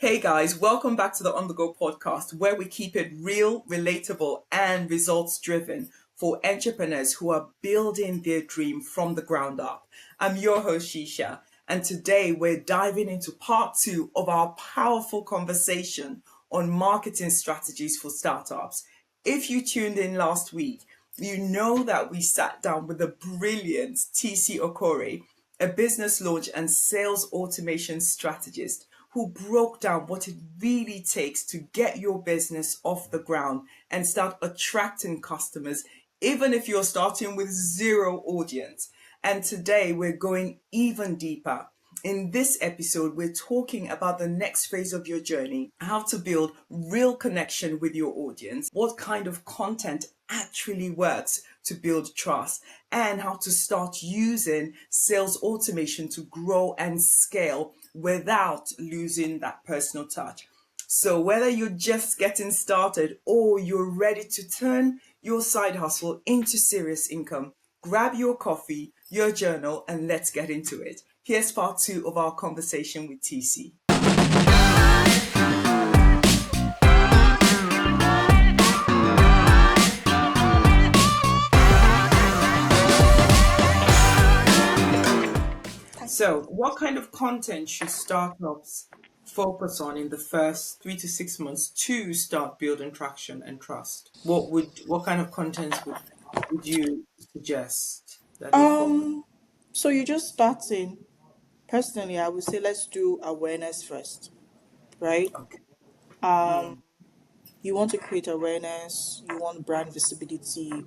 Hey guys, welcome back to the OntheGo Podcast, where we keep it real, relatable, and results driven for entrepreneurs who are building their dream from the ground up. I'm your host, Shisha, and today we're diving into part two of our powerful conversation on marketing strategies for startups. If you tuned in last week, you know that we sat down with the brilliant Teecee Okore, a business launch and sales automation strategist who broke down what it really takes to get your business off the ground and start attracting customers, even if you're starting with zero audience. And today we're going even deeper. In this episode, we're talking about the next phase of your journey, how to build real connection with your audience, what kind of content actually works to build trust, and how to start using sales automation to grow and scale without losing that personal touch. So whether you're just getting started or you're ready to turn your side hustle into serious income, grab your coffee, your journal, and let's get into it. Here's part two of our conversation with Teecee. So, what kind of content should startups focus on in the first 3 to 6 months to start building traction and trust? What kind of content would you suggest that they focus? So you're just starting. Personally, I would say let's do awareness first, right? Okay. You want to create awareness, you want brand visibility,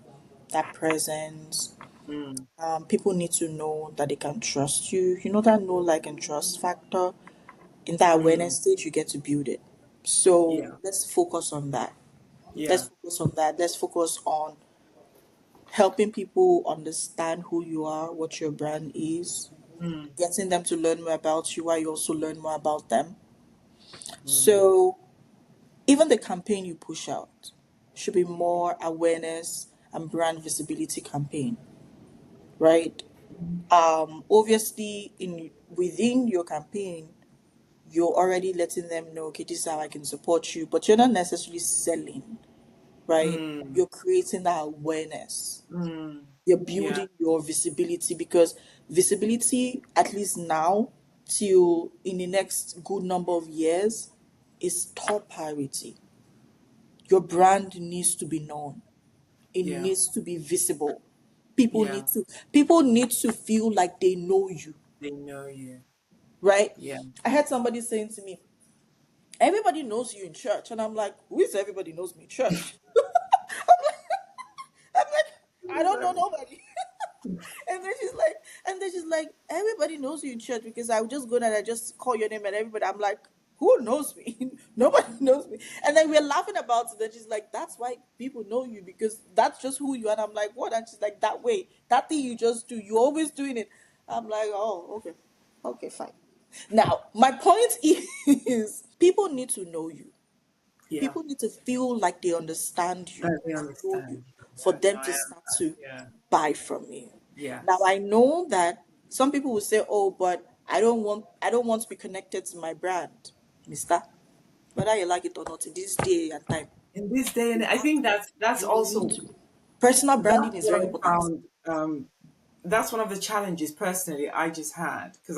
that presence. Mm, People need to know that they can trust you. You know that know, like, and trust factor. In that mm, awareness stage, you get to build it. So yeah. let's focus on that. Yeah. Let's focus on that. Let's focus on helping people understand who you are, what your brand is, Mm, getting them to learn more about you while you also learn more about them. mm, So even the campaign you push out should be more awareness and brand visibility campaign, right? Obviously, in within your campaign, you're already letting them know, okay, this is how I can support you, but you're not necessarily selling, right? mm, You're creating that awareness. mm, You're yeah. building your visibility because visibility, at least now, till in the next good number of years, is top priority. Your brand needs to be known. It Yeah. needs to be visible. People Yeah. need to people need to feel like they know you, They know you. right? Yeah. I had somebody saying to me, everybody knows you in church. And I'm like, who is everybody knows me in church? I'm like, I don't know nobody. And then she's like, everybody knows you in church because I would just go there and I just call your name and everybody. I'm like, who knows me? Nobody knows me. And then we're laughing about it. And she's like, that's why people know you because that's just who you are. And I'm like, what? And she's like, that way, that thing you just do, you're always doing it. I'm like, oh, okay, okay, fine. Now, my point is, people need to know you. Yeah. People need to feel like they understand you, That they know you, understand. for Yeah. No, them I to am. start to Yeah. buy from you. Now Yes. I know that some people will say, "Oh, but I don't want to be connected to my brand, Mister." Whether you like it or not, in this day and time, In this day and I think that's you need also to. Personal that's branding is what very I important. found. That's one of the challenges personally I just had because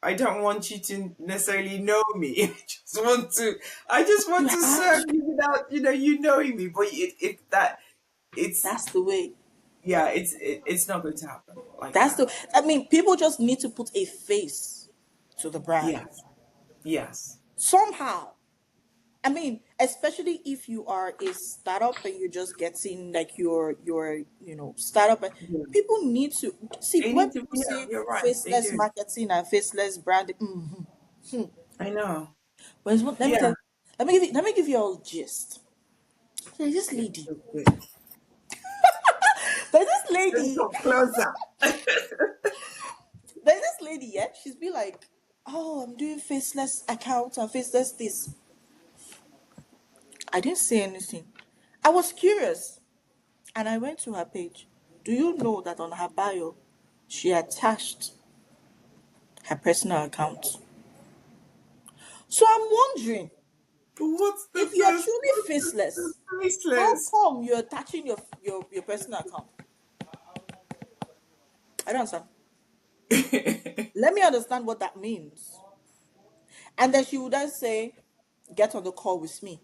I don't want you to necessarily know me. I just want to serve Right. you without you knowing me. But it's That's the way. yeah, it's not going to happen like That's that. the. I mean, people just need to put a face to the brand Yes, yes, somehow. I mean, especially if you are a startup and you're just getting like your startup, yeah. people need to see They when need to. people Yeah, say you're right. They faceless do. marketing and faceless branding. I know. But let me Yeah. tell, let me give you all gist. There's this Yeah. lady. So good. There's this Let me lady. come closer. There's this lady. Yeah, she's be like, oh, I'm doing faceless account and faceless this. I didn't say anything. I was curious. And I went to her page. Do you know that on her bio, she attached her personal account? So I'm wondering, But what's the if you are first? truly What's faceless, the how faceless? come you're attaching your personal account? I don't understand. Let me understand what that means. And then she would then say, get on the call with me.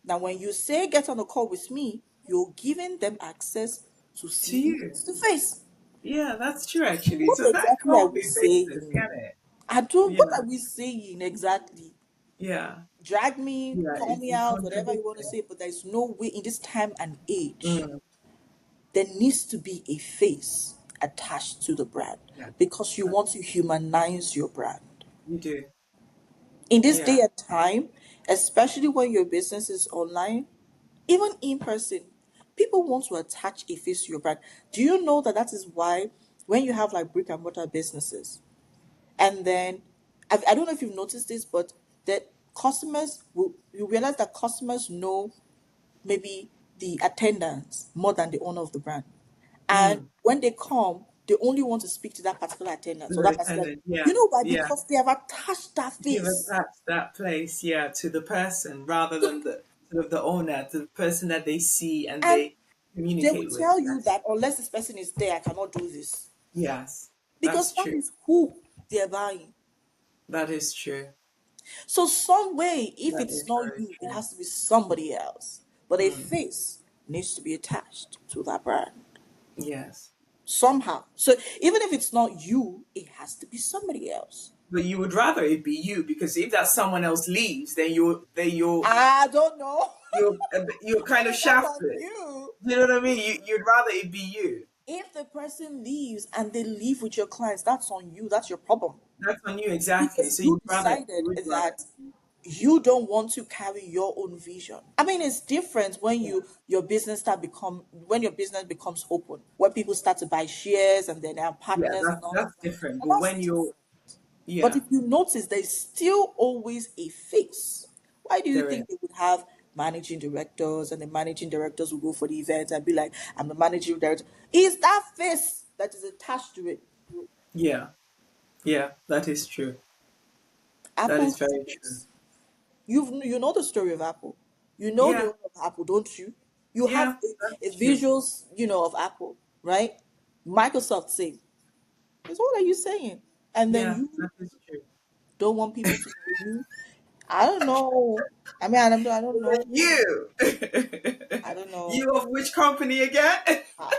Now, when you say get on the call with me, you're giving them access to To see you you. face to face. Yeah, that's true actually. What So that exactly are can't we be faceless, saying? can it? I don't, what Yeah, are we saying exactly? yeah, Drag me, yeah. call me It's out, whatever you want to contradicting. say, but there's no way in this time and age, Mm, there needs to be a face attached to the brand yeah, because you want to humanize your brand. you do. In this day Yeah. and time, especially when your business is online, even in person, people want to attach a face to your brand. Do you know that that is why when you have like brick and mortar businesses, and then I don't know if you've noticed this, but that customers will you realize that customers know maybe the attendants more than the owner of the brand. And Mm. when they come, they only want to speak to that particular attendant. So The that particular, attendant. Yeah, you know why? yeah. Because they have attached that You've face. attached that place, yeah, to the person rather So, than the sort of the owner, to the person that they see and and they they will communicate with. tell you Yes, that unless this person is there, I cannot do this. yes, Because that's that true. is who they're buying. That is true. So some way, if That it's is not very you, it true. has to be somebody else. But a Mm. face needs to be attached to that brand Yes. somehow. So even if it's not you, it has to be somebody else. But you would rather it be you because if that someone else leaves, then I don't know. you're kind I of mean, that's on shafted. you. You know what I mean? You'd rather it be you. If the person leaves and they leave with your clients, that's on you. That's your problem. That's on you exactly. Because So you you decided would rather. that you don't want to carry your own vision. I mean, it's different when Yeah, when your business becomes open, when people start to buy shares and then they are yeah, partners and all that that's stuff. different. And But that's when different. you're But yeah, if you notice, there's still always a face. Why do you there is. think they would have managing directors and the managing directors will go for the event and be like, I'm the managing director? Is that face that is attached to it? Yeah, yeah, that is true. That Apple is has very a true. face. You know the story of Apple. You know the Yeah, owner of Apple, don't you? You have yeah, a that's true. visuals, of Apple, right? Microsoft same. That's what are you saying? And then Yeah, you that is true. don't want people to know you. I don't know. I mean, I don't know. You, I don't know. you of which company again? Ah,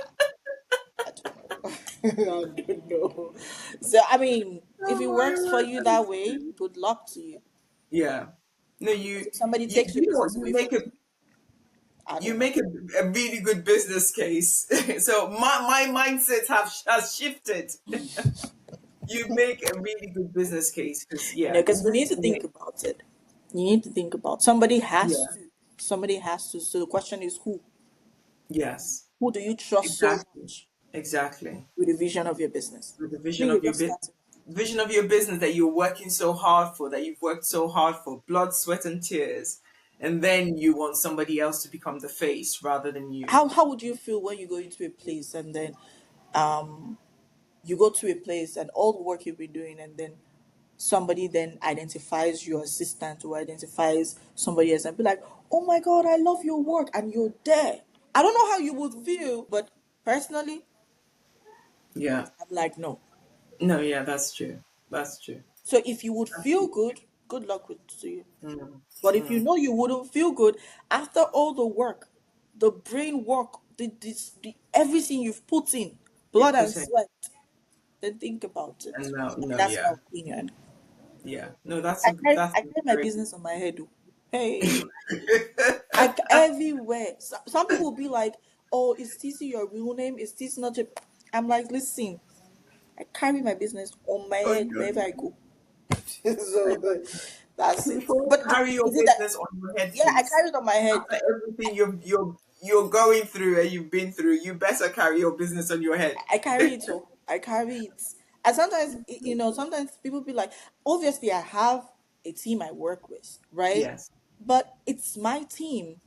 I don't know. I don't know. So I mean, if Oh it my works for word, you that that is way, true. good luck to you. Yeah. No, Because if somebody takes your you know what? business away from you, I You don't know. make a really good business case. So my mindset has shifted. You make a really good business case because yeah, Because you need to think investing. about it. You need to think about somebody has Yeah. to. Somebody has to. So the question is who? Yes. Who do you trust so Exactly. much Exactly. with the vision of your business? With the I vision mean, of you're your just starting. vision of your business that you're working so hard for, that you've worked so hard for, blood, sweat, and tears, and then you want somebody else to become the face rather than you. How would you feel when you go into a place and then you go to a place and all the work you've been doing and then somebody then identifies your assistant or identifies somebody else and be like, oh my god, I love your work, and you're there. I don't know how you would feel, but personally, Yeah. I'm like, no. No. Yeah. That's true. That's true. So if you would That's feel true. good, good luck with to you. Mm, But if you mm. know you wouldn't feel good after all the work, the brain work, the everything you've put in, You blood and put in sweat, then think about it. and no, I mean, no, that's my yeah, opinion. yeah. No, that's I carry my very. business on my head. Oh. Hey, everywhere. Some people will be like, "Oh, is Teecee your real name? Is Teecee not your?" I'm like, listen, I carry my business on my On head your wherever I go. So that's it. people But carry your is it that? business on your head, Yeah, I please. carry it on my head. After everything you're going through and you've been through, you better carry your business on your head. I carry it. Oh, I carry it. And sometimes, sometimes people be like, obviously, I have a team I work with, right? Yes. But it's my team.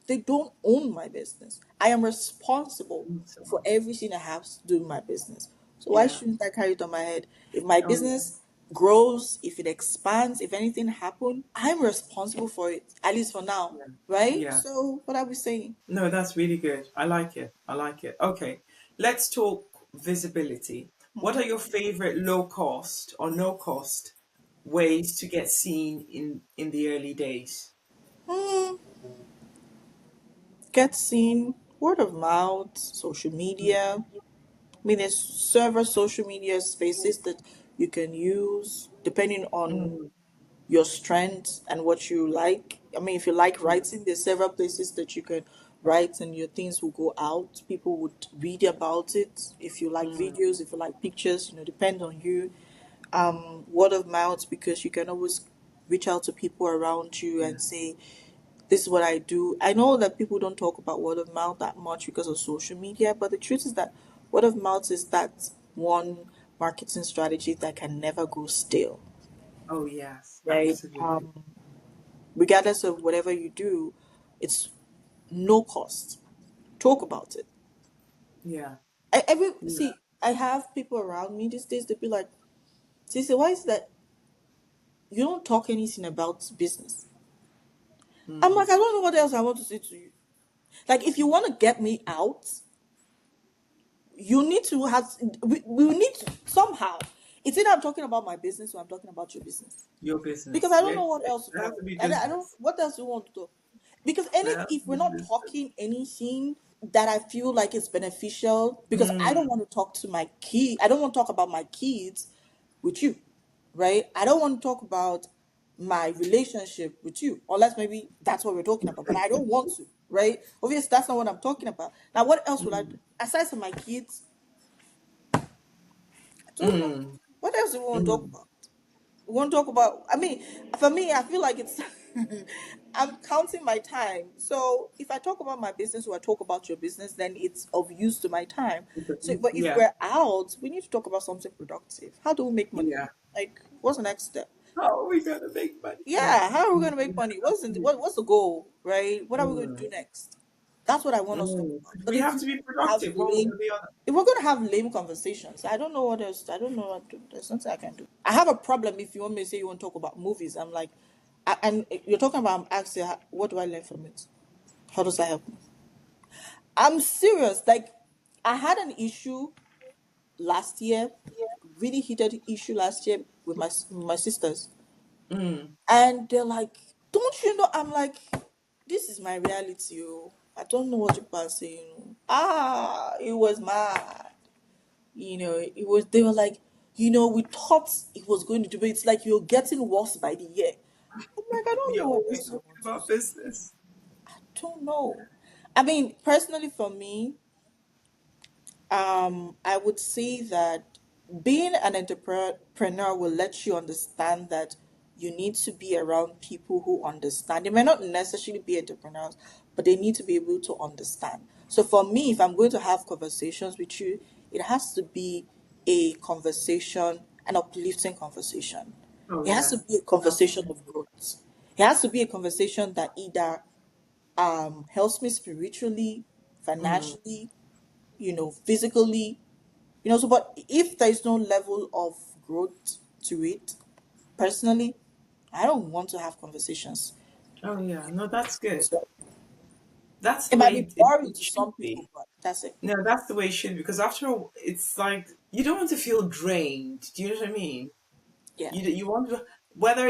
They don't own my business. I am responsible So, for everything I have to do in my business. So why yeah. shouldn't I carry it on my head? If my On business grows, if it expands, if anything happen, I'm responsible for it, at least for now, Yeah. right? Yeah. So what are we saying? No, that's really good. I like it. I like it. Okay. Let's talk visibility. What are your favorite low cost or no cost ways to get seen in the early days? Hmm, get seen, word of mouth, social media. I mean, there's several social media spaces that you can use depending on Mm, your strengths and what you like. I mean, if you like writing, there's several places that you can write and your things will go out. People would read about it. If you like mm, videos, if you like pictures, depend on you. Word of mouth, because you can always reach out to people around you yeah. and say, this is what I do. I know that people don't talk about word of mouth that much because of social media, but the truth is that word of mouth is that one marketing strategy that can never go stale, Oh, yes, right? absolutely. Regardless of whatever you do, it's no cost. Talk about it. Yeah. Every Yeah. see, I have people around me these days. They be like, "Teecee, why is that you don't talk anything about business?" I'm Mm, like, I don't know what else I want to say to you. Like, if you want to get me out, you need to have. We need to somehow. It's either I'm talking about my business or I'm talking about your business. your Because business. I don't Yeah. know what else to It has talk. to be I don't. business. What else do you want to talk? Because It has if to we're be not business. talking anything that I feel like is beneficial, because I don't Mm, want to talk to my kid. I don't want to talk about my kids with you, right? I don't want to talk about my relationship with you, unless maybe that's what we're talking about. But I don't want to, right? Obviously, that's not what I'm talking about. Now, what else would I do? mm, Aside from my kids, I don't know. mm, What else do we want to talk mm. about? We want to talk about, I mean, for me, I feel like it's, I'm counting my time. So if I talk about my business or I talk about your business, then it's of use to my time. So, but if Yeah. we're out, we need to talk about something productive. How do we make money? Yeah. Like, what's the next step? How are we gonna make money? Yeah. Yeah, how are we going to make Yeah. money? Absolutely. What's the goal, right? What are we going to Mm, do next? That's what I want us to talk mm. about. But We if have we to be have productive. What we're lame, gonna be on. if we're going to have lame conversations, I don't know what else. I don't know what to, there's nothing I can do. I have a problem if you want me to say you want to talk about movies. I'm like, and you're talking about, I'm asking, what do I learn from it? How does that help me? I'm serious. Like, I had an issue last year, really heated issue last year with my sisters, Mm. and they're like, "Don't you know?" I'm like, "This is my reality. Oh, I don't know what people are saying. Oh. Ah, it was mad. It was. They were like, we thought it was going to do, but it's like you're getting worse by the year. I'm like, I don't You're know what always else I talking want to about say. business. Don't know. I mean, personally, for me, I would say that being an entrepreneur will let you understand that you need to be around people who understand. They may not necessarily be entrepreneurs, but they need to be able to understand. So for me, if I'm going to have conversations with you, it has to be a conversation, an uplifting conversation. Oh It has to yeah. be a conversation of Absolutely. growth. It has to be a conversation that either helps me spiritually, Mm. financially, physically, so, but if there's no level of growth to it, personally, I don't want to have conversations. Oh yeah. No, that's good. So That's it the might be way boring it to should some people, be. but that's it. No, that's the way it should be. Because after all, it's like you don't want to feel drained. Do you know what I mean? Yeah. You want to whether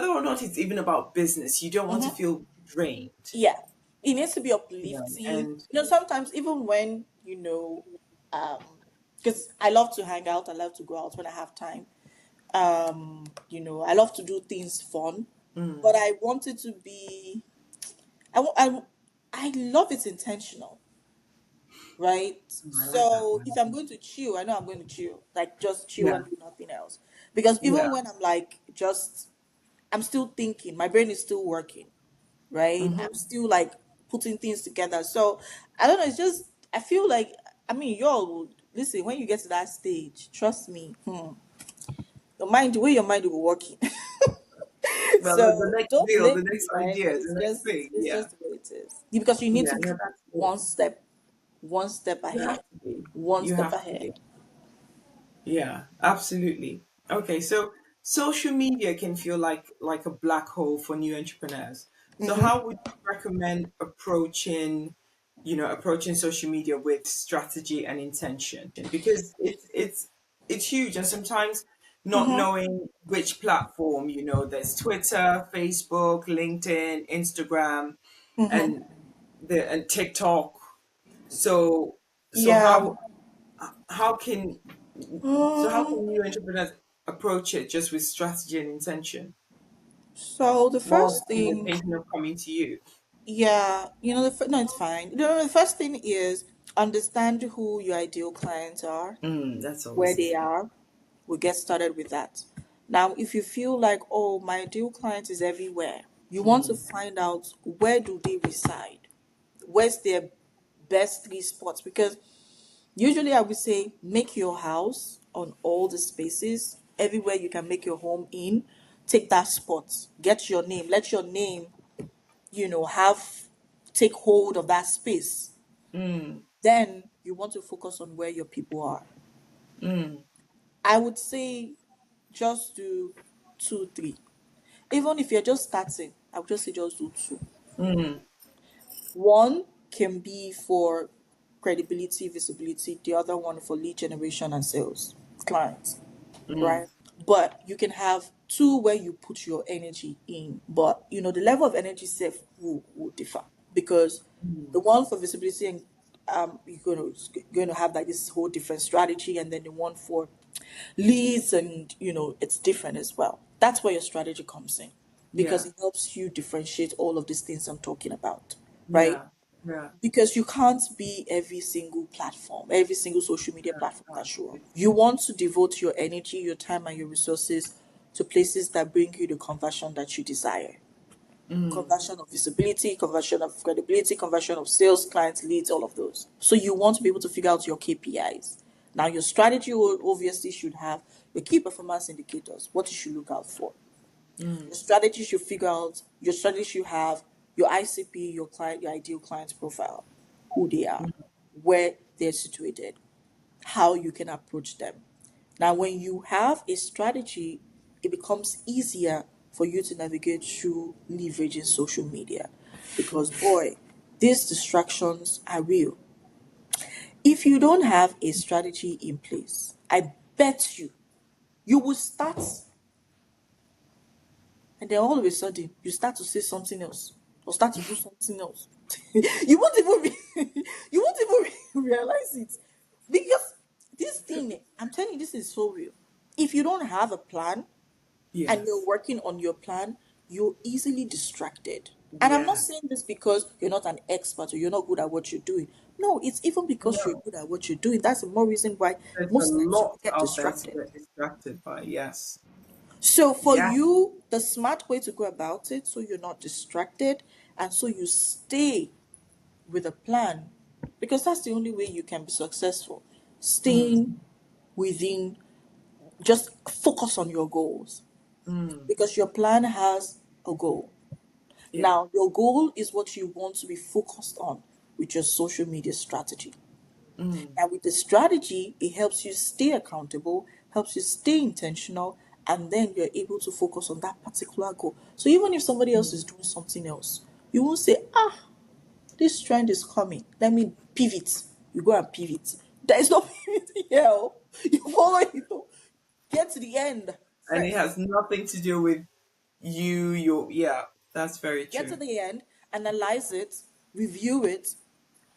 or not it's even about business. You don't want to hmm feel drained. Yeah. It needs to be uplifting. And Sometimes even when, um, because I love to hang out, I love to go out when I have time. I love to do things fun, mm, but I want it to be, I, wa- I love it intentional. Right? I like that. So if I'm going to chill, I know I'm going to chill, like just chill Yeah. and do nothing else. Because Yeah. even when I'm like I'm still thinking, my brain is still working, right? Hmm. I'm still like putting things together. So I don't know. It's just I feel like I mean, y'all will listen when you get to that stage. Trust me, your mind, the way your mind will be working. Well, the So next don't deal, blame the me, next right? idea, It's the next just thing. it's Yeah. just the way it is. Because you need Yeah. to No, be that's good. one step You have ahead, to be. one You step have to ahead. be. Yeah, absolutely. Okay, so social media can feel like a black hole for new entrepreneurs. So how would you recommend approaching social media with strategy and intention? Because it's huge, and sometimes not knowing which platform, there's Twitter, Facebook, LinkedIn, Instagram, and and TikTok. So Yeah. how can how Um, can new entrepreneurs approach it just with strategy and intention so the while first thing, thinking of coming to you? yeah, no, it's fine. The first thing is understand who your ideal clients are, That's where always they key. are. We'll get started with that. Now, if you feel like, oh, my ideal client is everywhere, you want to find out where do they reside? Where's their best three spots? Because usually I would say make your house on all the spaces, everywhere you can make your home in, take that spot, get your name, let your name, have take hold of that space. Mm, Then you want to focus on where your people are. mm, I would say just do two, three. Even if you're just starting, I would just say just do two. mm, One can be for credibility, visibility, the other one for lead generation and sales, clients, mm, right? But you can have two where you put your energy in, but the level of energy self will differ because the mm. one for visibility and you're going to have like this whole different strategy, and then the one for leads and it's different as well. That's where your strategy comes in because Yeah, it helps you differentiate all of these things I'm talking about, right? yeah, yeah, Because you can't be every single platform, every single social media platform yeah. that show up. You want to devote your energy, your time, and your resources to places that bring you the conversion that you desire. Mm, Conversion of visibility, conversion of credibility, conversion of sales, clients, leads, all of those. So you want to be able to figure out your KPIs. Now, your strategy will obviously should have your key performance indicators, what you should look out for. mm, Your strategy should figure out, your strategy should have your ICP, your client, your ideal client profile, who they are, mm, where they're situated, how you can approach them. Now, when you have a strategy, it becomes easier for you to navigate through leveraging social media because, boy, these distractions are real. If you don't have a strategy in place, I bet you will start, and then all of a sudden you start to say something else or start to do something else. You won't even you won't even realize it because this thing, I'm telling you, this is so real. If you don't have a plan and you're yes, working on your plan, you're easily distracted. And I'm not yes. saying this because you're not an expert or you're not good at what you're doing. No, it's even because you're No, good at what you're doing. That's the more reason why there's a most times you lot get out there to distracted. get distracted by. Yes, So for yeah. you, the smart way to go about it, so you're not distracted and so you stay with a plan, because that's the only way you can be successful. Mm, Staying within, just focus on your goals mm, because your plan has a goal. yeah. Now, your goal is what you want to be focused on with your social media strategy. Mm, And with the strategy, it helps you stay accountable, helps you stay intentional, and then you're able to focus on that particular goal. So even if somebody else is doing something else, you won't say, this trend is coming. Let me pivot. You go and pivot. There is no pivot here. Oh. You follow it. Oh. Get to the end and it first. has nothing to do with yeah, that's very Get to true. the end, analyze it, review it,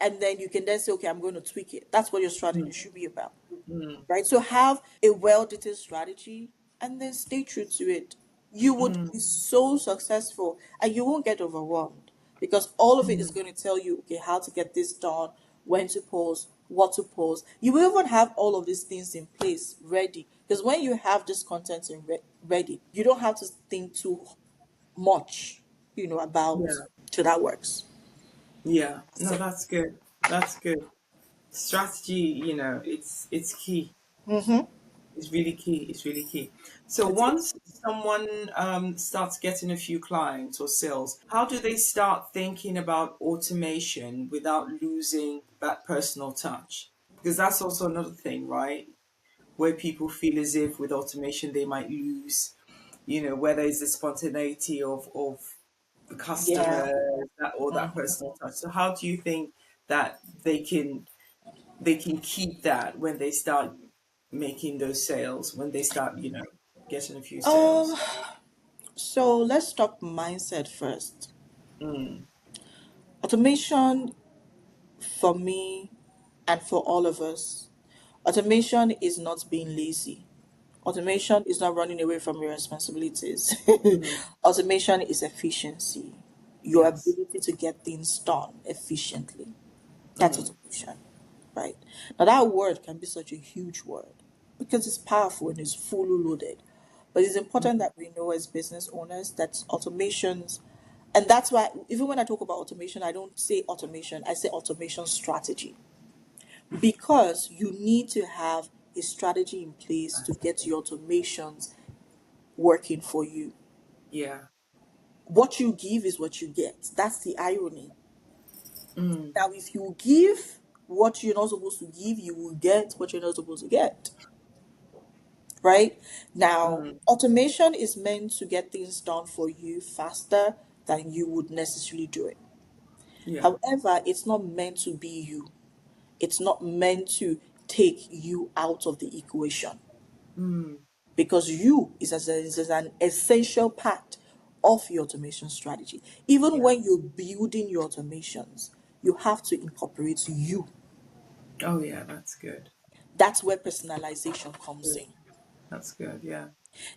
and then you can then say, okay, I'm going to tweak it. That's what your strategy Mm, should be about. mm, Right? So have a well detailed strategy and then stay true to it. You would mm, be so successful and you won't get overwhelmed because all of it is mm, going to tell you, okay, how to get this done, when to post, what to post. You will even have all of these things in place ready because when you have this content ready, you don't have to think too much, about yeah. so that works. Yeah, no, that's good. That's good. Strategy, it's key. Mm-hmm. It's really key. It's really key. So It is. once someone starts getting a few clients or sales, how do they start thinking about automation without losing that personal touch? Because that's also another thing, right? where people feel as if with automation they might lose, whether it's the spontaneity of the Yeah. customer, that or that personal touch. So how do you think that they can keep that when they start making those sales, when they start, getting a few Um, sales? so let's talk mindset first. Mm, Automation for me and for all of us, automation is not being lazy. Automation is not running away from your responsibilities. mm, Automation is efficiency, your yes. ability to get things done efficiently. That's Mm, automation, right? Now, that word can be such a huge word because it's powerful and it's fully loaded. But it's important mm, that we know as business owners that automations, and that's why even when I talk about automation, I don't say automation, I say automation strategy, because you need to have a strategy in place to get your automations working for you. yeah. What you give is what you get. That's the irony. Mm, Now, if you give what you're not supposed to give, you will get what you're not supposed to get. Right? Now, mm, automation is meant to get things done for you faster than you would necessarily do it. yeah. However, it's not meant to be you. It's not meant to take you out of the equation, Mm, because you is an essential part of your automation strategy. Even yeah. when you're building your automations, you have to incorporate you. Oh, yeah. That's good. That's where personalization comes Good. in. That's good. Yeah.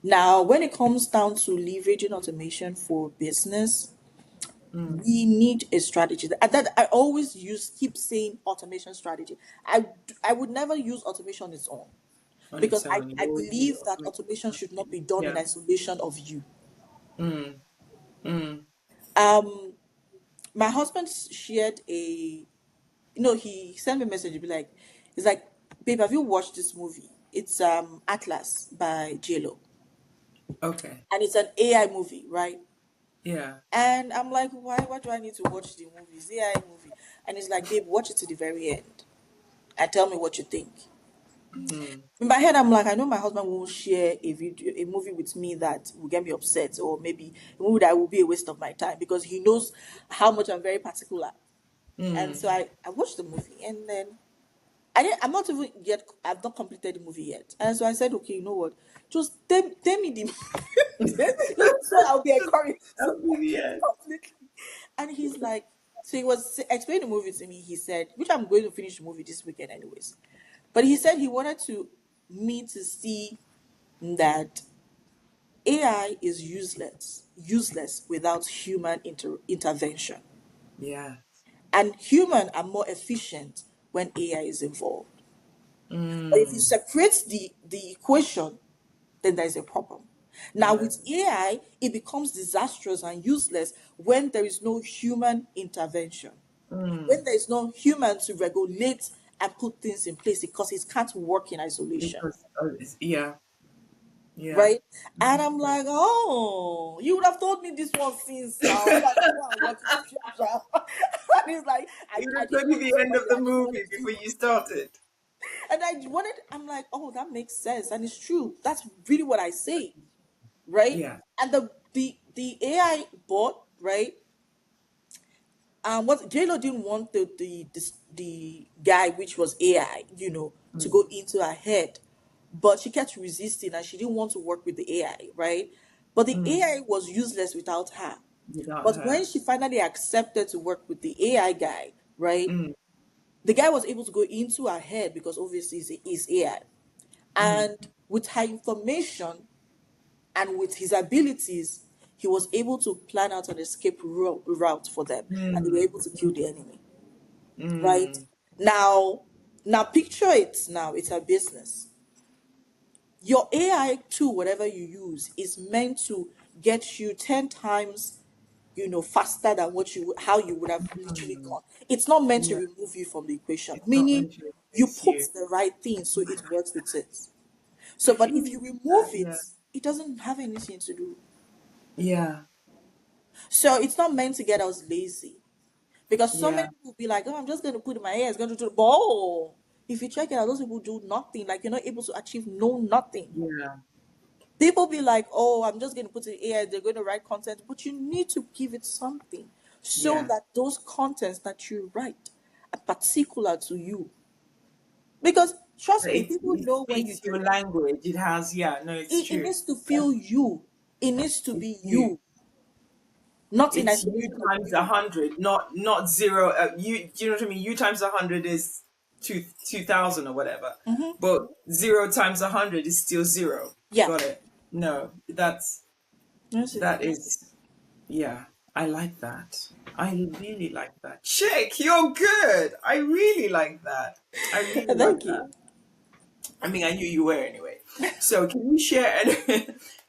Now, when it comes down to leveraging automation for business, Mm, we need a strategy. That I always keep saying automation strategy. I would never use automation on its own, on its because own, you I always need believe that automation automation should not strategy. be done in Yeah. isolation of you. Mm, mm, Um, my husband shared he sent me a message. He'd be like, he's like, babe, have you watched this movie? It's Atlas by JLo, okay. and it's an AI movie, right? Yeah. And I'm like, why? Why do I need to watch the movie? It's AI movie. And he's like, babe, watch it to the very end and tell me what you think. Mm, In my head, I'm like, I know my husband won't share a movie with me that will get me upset, or maybe a movie that will be a waste of my time, because he knows how much I'm very particular. And mm. so I watched the movie, and then I'm not even yet. I've not completed the movie yet, and so I said, okay, you know what? Just tell me the just so I'll be encouraged to That'll be watch the it end. completely. And he's like, so he was explaining the movie to me. He said, which I'm going to finish the movie this weekend, anyways. But he said he wanted me to see that AI is useless without human intervention, Yeah. and human are more efficient when AI is involved. But if you Mm. separate the equation, then there's a problem. Now, Yeah. with AI, it becomes disastrous and useless when there is no human intervention, when Mm. there is no human to regulate and put things in place, because it can't work in isolation, Because yeah, yeah. right? And I'm like, oh, you would have told me this one since now, so I can go and watch it. Sharp, sharp. And he's like, It I would didn't have told want you to the end spoil of it. the I just wanted movie to before you started. and I'm like, oh, that makes sense. And it's true. That's really what I say, right? Yeah. And the AI bot, right? What JLo didn't want the guy, which was AI, to Mm. go into her head, but she kept resisting and she didn't want to work with the AI, right? But the Mm. AI was useless without her. Without But when her. she finally accepted to work with the AI guy, right? Mm. The guy was able to go into her head because obviously it's AI. Mm. And with her information and with his abilities, he was able to plan out an escape route for them, and they were Mm. able to kill the enemy. Right? Mm. Now, picture it. Now it's a business. Your AI tool, whatever you use, is meant to get you 10 times, faster than how you would have literally Mm. gone. It's not meant to Yeah. remove you from the equation, It's not meaning meant to you replace put you. the right thing so it works with it. So, but if you remove it, Yeah. it doesn't have anything to do. Yeah. So it's not meant to get us lazy. Because so many Yeah. people be like, oh, I'm just going to put in my hair, it's going to do the ball. if you check it out, those people do nothing. Like you're not able to achieve nothing. Yeah. People be like, oh, I'm just going to put it in AI, they're going to write content, but you need to give it something so Yeah. that those contents that you write are particular to you. Because trust me, people It know when you speaks do your it. language. It has, yeah, no, it's It true. needs to That's, feel you. It needs to it's be you. you, not in It's you isolation of times you. 100, not zero. You, do you know what I mean? You times 100 is 2000 or whatever, Mm-hmm. but zero times 100 is still zero. Yeah. Got it? No, That's it. that is, yeah. I like that. I really like that. Chick, you're good. I really like that. I really like Thank that. you. I mean, I knew you were anyway. So, can you share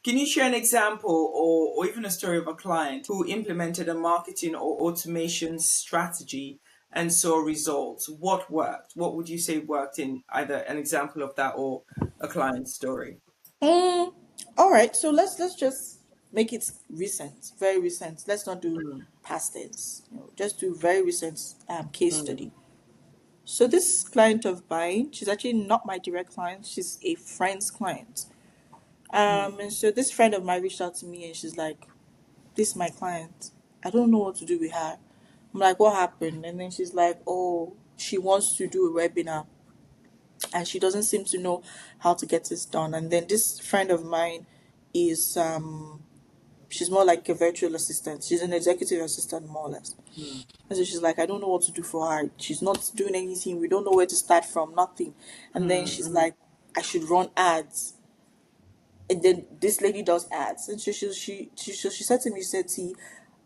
can you share an example or even a story of a client who implemented a marketing or automation strategy and saw results? What worked? What would you say worked in either an example of that or a client story? Mm, all right, so let's just make it recent, very recent. Let's not do Mm, past tense. Just do very recent case mm, study. So this client of mine, she's actually not my direct client. She's a friend's client. mm, And so this friend of mine reached out to me and she's like, "This is my client. I don't know what to do with her." I'm like, "What happened?" And then she's like, "Oh, she wants to do a webinar and she doesn't seem to know how to get this done." And then this friend of mine is she's more like a virtual assistant. She's an executive assistant more or less. mm, And so she's like, "I don't know what to do for her. She's not doing anything. We don't know where to start from, nothing." And then mm, she's mm, like, "I should run ads." And then this lady does ads. And so she said to me, she said, "See,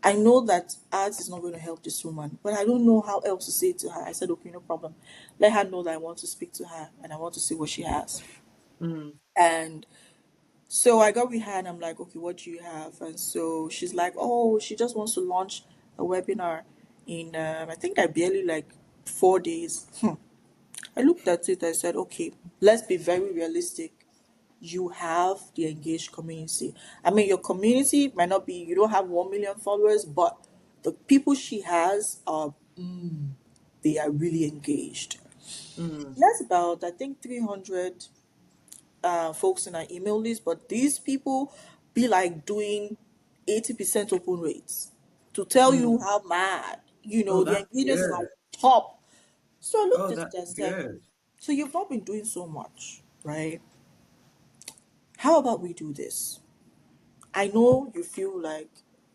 I know that ads is not going to help this woman, but I don't know how else to say it to her." I said, "Okay, no problem. Let her know that I want to speak to her and I want to see what she has." mm, And so I got with her and I'm like, "Okay, what do you have?" And so she's like, "Oh, she just wants to launch a webinar in, I think I barely like 4 days." I looked at it, I said, "Okay, let's be very realistic. You have the engaged community. I mean, your community might not be, you don't have 1 million followers, but the people she has are, they are really engaged." mm. That's about, I think, 300 folks in our email list, but these people be like doing 80% open rates to tell you Mm. how mad, Oh, the that's engagement is good. like top. So I Oh, looked at it that's and said, good. "So you've not been doing so much, right? How about we do this? I know you feel like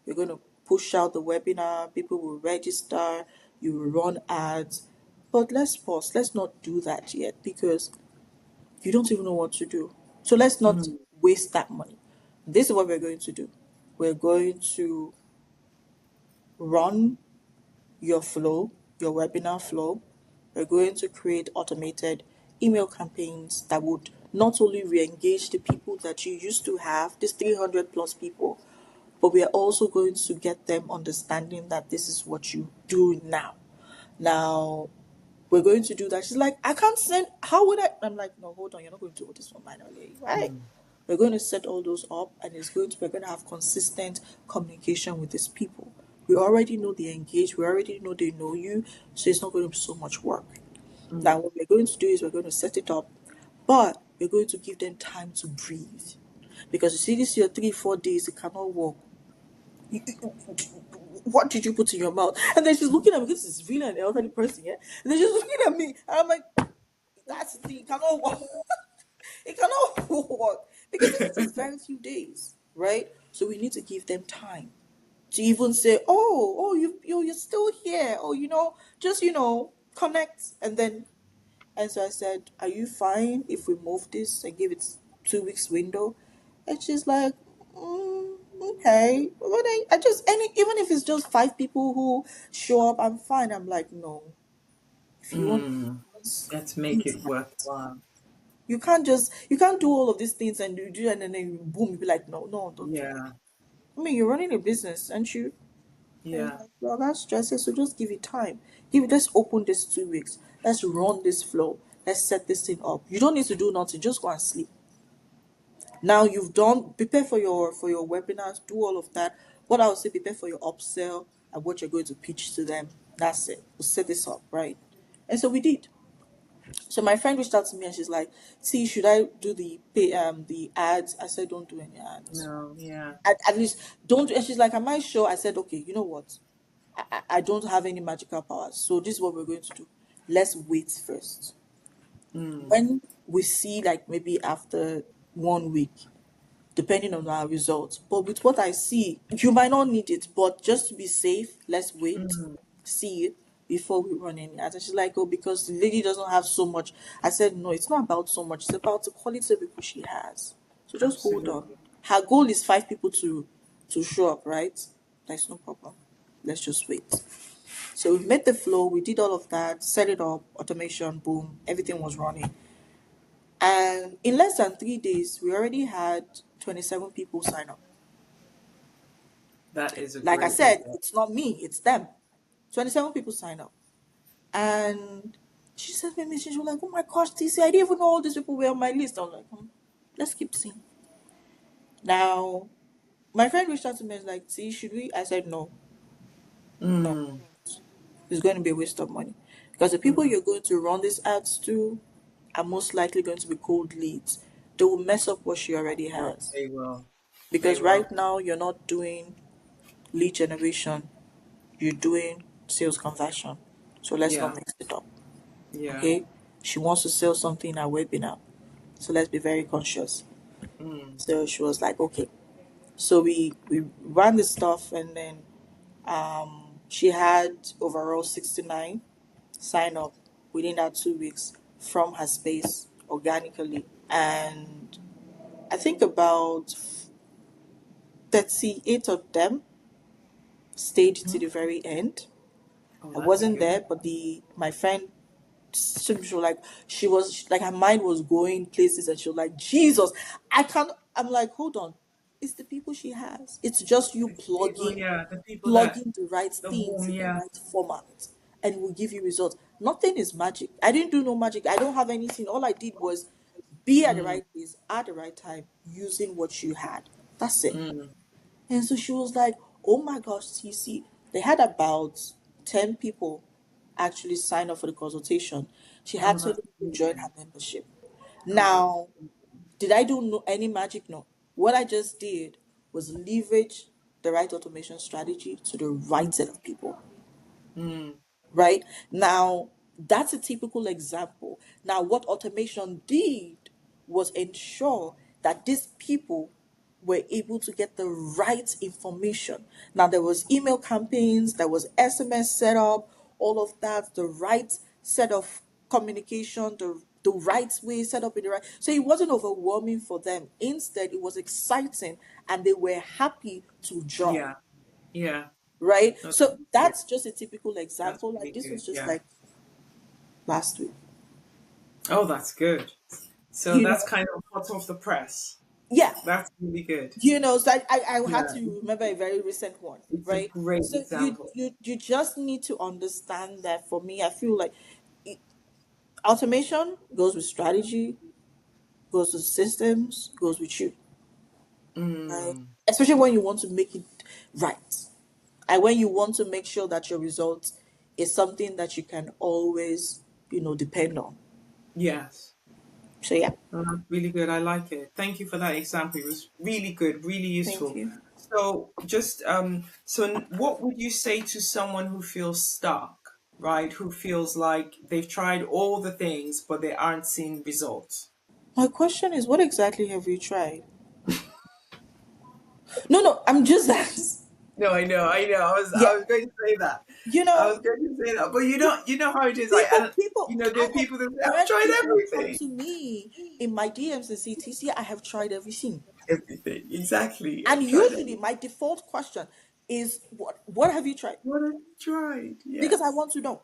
you're going to push out the webinar, people will register, you will run ads, but let's pause. Let's not do that yet because you don't even know what to do. So let's not Mm, waste that money. This is what we're going to do. We're going to run your flow, your webinar flow. We're going to create automated email campaigns that would not only re-engage the people that you used to have, these 300 plus people, but we are also going to get them understanding that this is what you do now. Now, we're going to do that." She's like, "I can't send, how would I?" I'm like, "No, hold on, you're not going to do all this for manually, right? mm, We're going to set all those up and we're going to have consistent communication with these people. We already know they engage, we already know they know you, so it's not going to be so much work. Now, mm, what we're going to do is we're going to set it up, but we're going to give them time to breathe. Because you see, this your 3, 4 days, it cannot work. What did you put in your mouth?" And then she's looking at me, this is really an elderly person, yeah? And then she's looking at me, and I'm like, "That's the thing, it cannot work." It cannot work. Because this is just very few days, right? So we need to give them time to even say, "Oh, you're still here. Oh, just, connect." And so I said, "Are you fine if we move this and give it 2 weeks window?" And she's like, "Okay." But I just, even if it's just 5 people who show up, I'm fine. I'm like, "No. If you want mm. results, Let's make use it that. worthwhile. You can't do all of these things and you do and then boom, you be like, no, no, don't do that." Yeah, I mean, you're running a business, aren't you? And it's yeah. like, "Well, that's stressful, so just give it time. Let's open this 2 weeks. Let's run this flow. Let's set this thing up. You don't need to do nothing. Just go and sleep. Now you've done, prepare for your webinars, do all of that. What I would say, prepare for your upsell and what you're going to pitch to them. That's it. We'll set this up, right?" And so we did. So my friend reached out to me and she's like, "See, should I do the ads?" I said, "Don't do any ads. No, yeah. At least don't." And she's like, "Am I sure?" I said, "Okay, you know what? I don't have any magical powers. So this is what we're going to do. Let's wait first. Mm, When we see, like, maybe after 1 week, depending on our results. But with what I see, you might not need it, but just to be safe, let's wait, mm, see it before we run any ads." And she's like, "Oh, because the lady doesn't have so much." I said, "No, it's not about so much. It's about the quality of people she has. So just hold on. absolutely. Her goal is 5 people to show up, right? There's no problem. Let's just wait." So we made the flow, we did all of that, set it up, automation, boom, everything was running. And in less than 3 days, we already had 27 people sign up. That is a Like I great said, result. it's not me, it's them. 27 people sign up. And she sent me a message, she was like, "Oh my gosh, TC, I didn't even know all these people were on my list." I was like, let's keep seeing. Now, my friend reached out to me and was like, "See, should we?" I said, "No, no. Mm, It's going to be a waste of money. Because the people mm, you're going to run these ads to are most likely going to be cold leads. They will mess up what she already has. they will. They Because will. right now, you're not doing lead generation, you're doing sales conversion. So let's Yeah, not mix it up. yeah. Okay? She wants to sell something in our webinar. So let's be very conscious." Mm, So she was like, "Okay." So we ran the stuff, and then she had overall 69 sign up within that 2 weeks from her space organically. And I think about 38 of them stayed to mm. the very end. Oh, I that's wasn't good. there, but my friend, she was like, her mind was going places, and she was like, "Jesus, I can't." I'm like, "Hold on, it's the people she has. It's just you It's the people, plugging yeah, the people that plugging the right the things warm, in the yeah. right format, and it will give you results. Nothing is magic. I didn't do no magic. I don't have anything. All I did was be at the Mm, right place at the right time using what you had. That's it." mm. And so she was like, "Oh my gosh, TC." They had about 10 people actually sign up for the consultation. She Oh, had 20 that's people join her amazing. membership. Oh, that's Now, did I do any magic? No. What I just did was leverage the right automation strategy to the right set of people. mm, Right? Now, that's a typical example. Now, what automation did was ensure that these people were able to get the right information. Now, there was email campaigns, there was SMS setup, all of that, the right set of communication, the right way set up in the right. So it wasn't overwhelming for them. Instead, it was exciting, and they were happy to join. yeah, yeah. Right? No, So that's good. that's just a typical That's example. Like, really this good. was just Yeah. like last week. Oh, that's good. So You that's know, kind of hot off the press. yeah. That's really good. So I had Yeah, to remember a very recent one, it's a right? great So example. you just need to understand that. For me, I feel like it, automation goes with strategy, goes with systems, goes with you, right? Mm, Especially when you want to make it right. And when you want to make sure that your result is something that you can always, depend on. yes. So yeah. Oh, that's really good. I like it. Thank you for that example. It was really good, really Thank useful. you. So just what would you say to someone who feels stuck, right? Who feels like they've tried all the things but they aren't seeing results? My question is, what exactly have you tried? No, no, I'm just No, I know. I yeah. was going to say that. You I know, was going to say that, but you know how it is. Like, people, and people, there are people that say, I've "I've had tried people come everything." to me in my DMs and say, "TC, I have tried everything." Everything, exactly. And I've tried usually everything. my default question is, what have you tried? What have you tried? Because I Yes. want to know.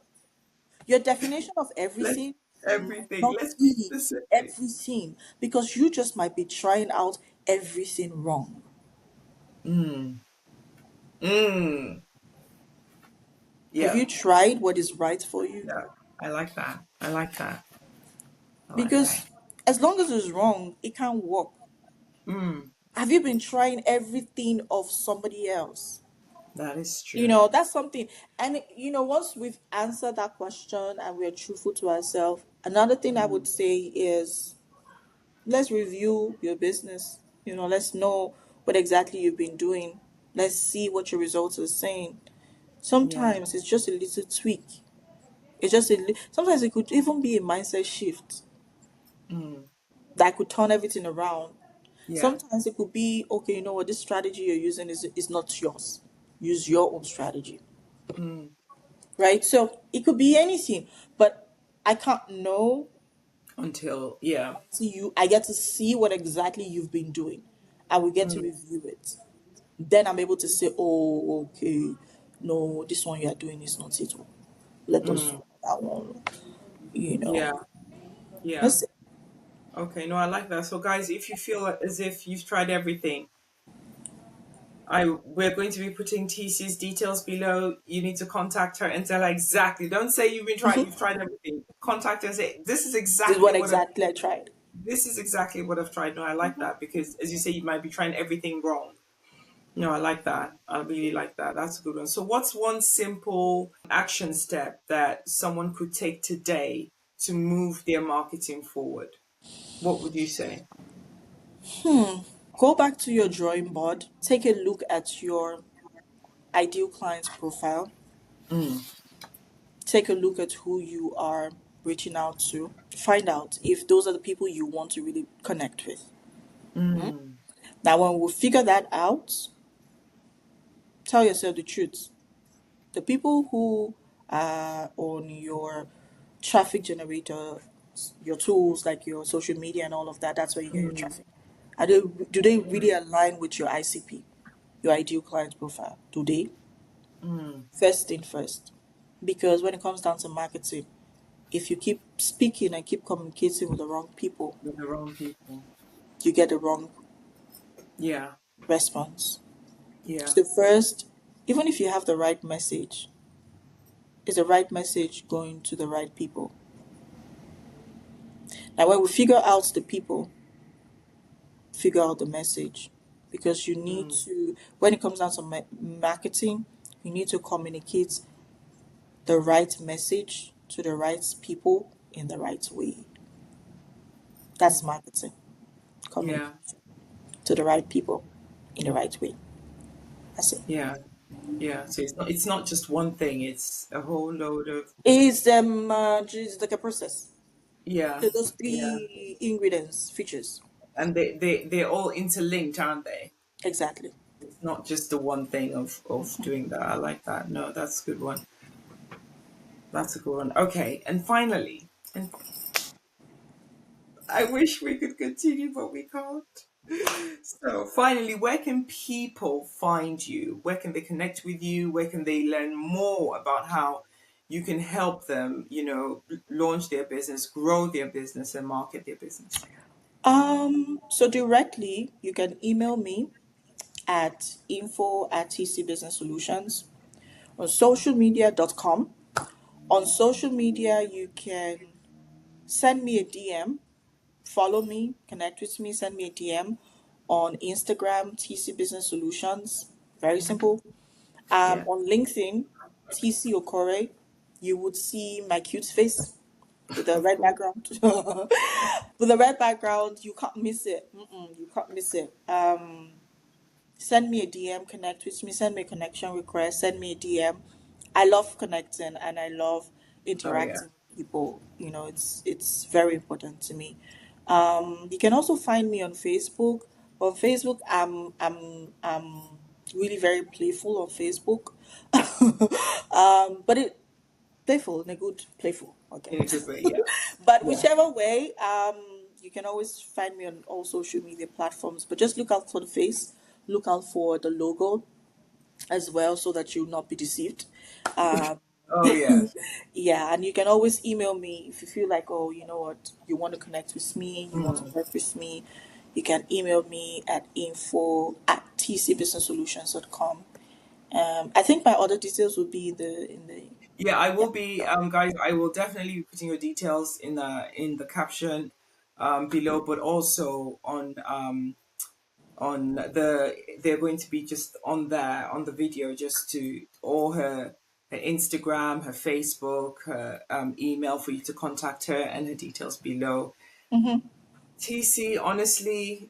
Your definition of Let's everything might everything. not Let's be be specific. everything, because you just might be trying out everything wrong. Mm. Mm. Have Yeah. you tried what is right for you? Yeah. I like that. I like that. I like that. Because as long as it's wrong, it can't work. Mm. Have you been trying everything of somebody else? That is true. That's something. And once we've answered that question and we're truthful to ourselves, Another thing I would say is let's review your business. Let's know what exactly you've been doing. Let's see what your results are saying. Yeah. Sometimes it's just a little tweak. Sometimes it could even be a mindset shift Mm. that could turn everything around. Yeah. Sometimes it could be, okay, you know what, this strategy you're using is not yours. Use your own strategy, Mm. right? So it could be anything, but I can't know Until, yeah. until I get to see what exactly you've been doing, and we get to Mm. review it. Then I'm able to say, oh, okay, no, this one you are doing is not it. Let us Mm. do that one. You know, Yeah. Yeah. that's it. Okay, no, I like that. So, guys, if you feel as if you've tried everything, we're going to be putting TC's details below. You need to contact her and tell her exactly. Don't say you've tried everything. Contact her and say This is what exactly I tried. this is exactly what I've tried. No, I like that because, as you say, you might be trying everything wrong. No, I like that. I really like that. That's a good one. So, what's one simple action step that someone could take today to move their marketing forward? What would you say? Go back to your drawing board. Take a look at your ideal client's profile. Mm. Take a look at who you are reaching out to. Find out if those are the people you want to really connect with. Mm. Now, when we figure that out, tell yourself the truth. The people who are on your traffic generator, your tools like your social media and all of that, that's where you get your Mm. traffic. Do they really align with your ICP, your ideal client profile? Do they? Mm. First thing first. Because when it comes down to marketing, if you keep speaking and keep communicating with the wrong people, With the wrong people. you get the wrong Yeah. response. Yeah. So, first, even if you have the right message, is the right message going to the right people? Now, when we figure out the people, figure out the message. Because you need Mm. to, when it comes down to marketing, you need to communicate the right message to the right people in the right way. That's Mm. marketing. Yeah. Communication to the right people in the right way. That's it. Yeah. Yeah. So it's not just one thing, it's a whole load of It's like a process. yeah. So those Yeah. three ingredients, features. And they're all interlinked, aren't they? Exactly. It's not just the one thing of doing that. I like that. No, that's a good one. That's a good one. Okay. And finally, and I wish we could continue, but we can't. So finally, where can people find you? Where can they connect with you? Where can they learn more about how you can help them, launch their business, grow their business, and market their business? So directly you can email me at info@tcbusinesssolutions on socialmedia.com. On social media you can send me a DM, follow me, connect with me, send me a DM on Instagram, TC Business Solutions. Very simple. Yeah. On LinkedIn, Teecee Okore, you would see my cute face with a Of red course. background. With a red background, you can't miss it. You can't miss it. Send me a DM, connect with me, send me a connection request, send me a DM. I love connecting and I love Oh yeah. interacting with people. It's very important to me. You can also find me on Facebook. On Facebook, I'm really very playful on Facebook, but it playful in a good playful. Okay, In a good way. Yeah. but Yeah. whichever way, you can always find me on all social media platforms. But just look out for the face, look out for the logo as well, so that you'll not be deceived. Um, Oh yes. yeah, and you can always email me if you feel like, oh, you know what, you want to connect with me, you want to Mm. work with me. You can email me at info@tcbusinesssolutions.com. I think my other details will be in the Yeah, I yeah. will be, guys. I will definitely be putting your details in the caption below, but also they're going to be just on there on the video, just to all her her Instagram, her Facebook, her email for you to contact her, and her details below. Mm-hmm. Teecee, honestly,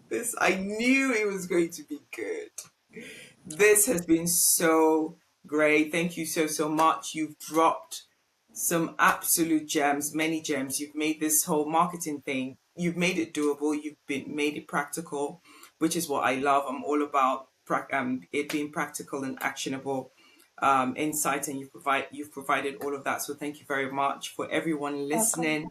this I knew it was going to be good. This has been so great. Thank you so much. You've dropped some absolute gems, many gems. You've made this whole marketing thing, you've made it doable. Made it practical, which is what I love. I'm all about it being practical and actionable insight, and you've provided all of that. So thank you very much for everyone Welcome. listening.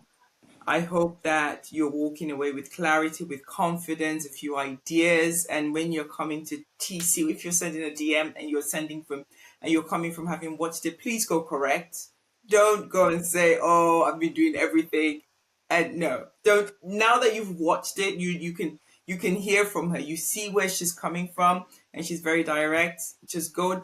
I hope that you're walking away with clarity, with confidence, a few ideas. And when you're coming to TC, if you're sending a DM and you're coming from having watched it, please go correct. Don't go and say, "Oh, I've been doing everything." And no, don't. Now that you've watched it, you can hear from her. You see where she's coming from, and she's very direct. Just go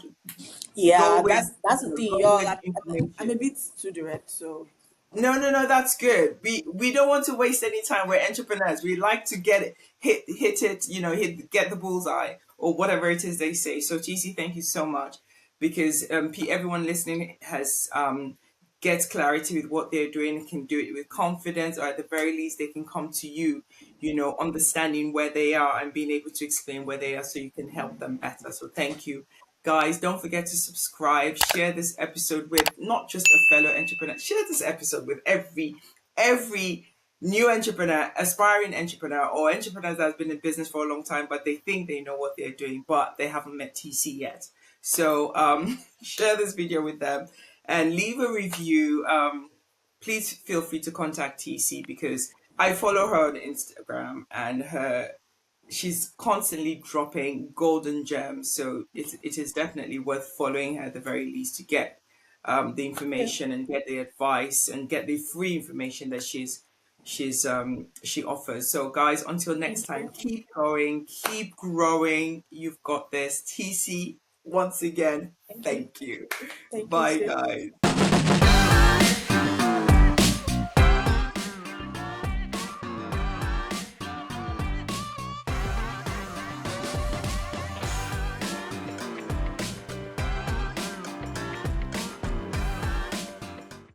Yeah, with that's the thing, go y'all. with I'm information. a bit too direct, so No, that's good. We don't want to waste any time. We're entrepreneurs. We like to get it, hit it, get the bullseye or whatever it is they say. So TC, thank you so much because everyone listening has gets clarity with what they're doing, can do it with confidence, or at the very least they can come to you, understanding where they are and being able to explain where they are so you can help them better. So thank you. Guys, don't forget to subscribe, share this episode with not just a fellow entrepreneur, share this episode with every new entrepreneur, aspiring entrepreneur, or entrepreneur that's been in business for a long time, but they think they know what they're doing, but they haven't met TC yet. So share this video with them and leave a review. Please feel free to contact TC because I follow her on Instagram and she's constantly dropping golden gems. So it is definitely worth following her at the very least to get the yeah. information and get the advice and get the free information that she offers. So guys, until next Thank time, you. keep going, keep growing. You've got this. TC, once again, Thank you. thank you. Thank you, Bye sis. guys.